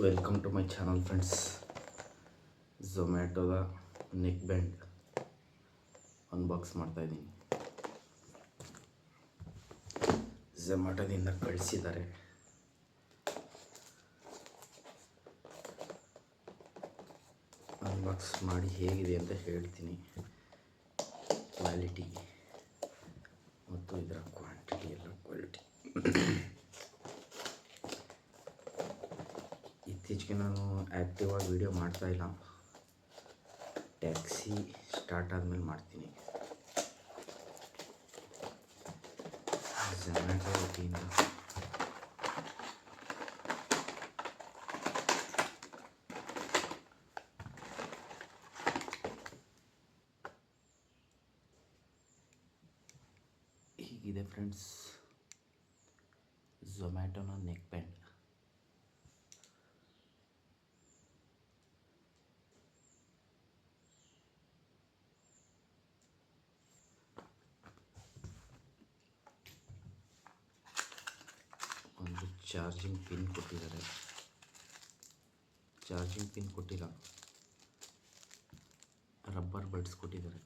Welcome to my channel friends. ಝೊಮ್ಯಾಟೋದ neck band unbox ಮಾಡ್ತಾಯಿದ್ದೀನಿ. ಝೊಮ್ಯಾಟೋದಿಂದ ಕಳಿಸಿದ್ದಾರೆ. ಅನ್ಬಾಕ್ಸ್ ಮಾಡಿ ಹೇಗಿದೆ ಅಂತ ಹೇಳ್ತೀನಿ. ಕ್ವಾಲಿಟಿ ಮತ್ತು ಇದರ ಕ್ವಾಂಟಿಟಿ ಎಲ್ಲ ಕ್ವಾಲಿಟಿ. ಇತ್ತೀಚೆಗೆ ನಾನು ಆ್ಯಕ್ಟಿವ್ ಆಗಿ ವಿಡಿಯೋ ಮಾಡ್ತಾಯಿಲ್ಲ. ಟ್ಯಾಕ್ಸಿ ಸ್ಟಾರ್ಟ್ ಆದಮೇಲೆ ಮಾಡ್ತೀನಿ. ಝೊಮ್ಯಾಟೋ ವತಿಯಿಂದ ಹೀಗಿದೆ ಫ್ರೆಂಡ್ಸ್, ಝೊಮ್ಯಾಟೋನ ನೆಕ್ ಬ್ಯಾಂಡ್. ಒಂದು ಚಾರ್ಜಿಂಗ್ ಪಿನ್ ಕೊಟ್ಟಿದ್ದಾರೆ. ಚಾರ್ಜಿಂಗ್ ಪಿನ್ ಕೊಟ್ಟಿಲ್ಲ, ರಬ್ಬರ್ ಬಡ್ಸ್ ಕೊಟ್ಟಿದ್ದಾರೆ.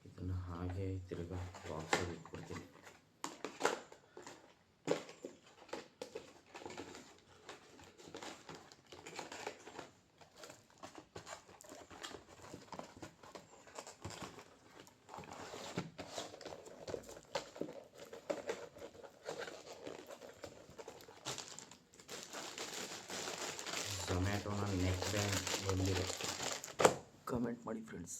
ಇದನ್ನು ಹಾಗೆ ತಿರ್ಗಾ ಬಾಕ್ಸಲ್ಲಿ ಇಟ್ಕೊಡ್ತೀನಿ. ಝೊಮ್ಯಾಟೋನ ನೆಕ್ ಬ್ಯಾಂಡ್ ಬಂದಿದೆ. ಕಮೆಂಟ್ ಮಾಡಿ ಫ್ರೆಂಡ್ಸ್.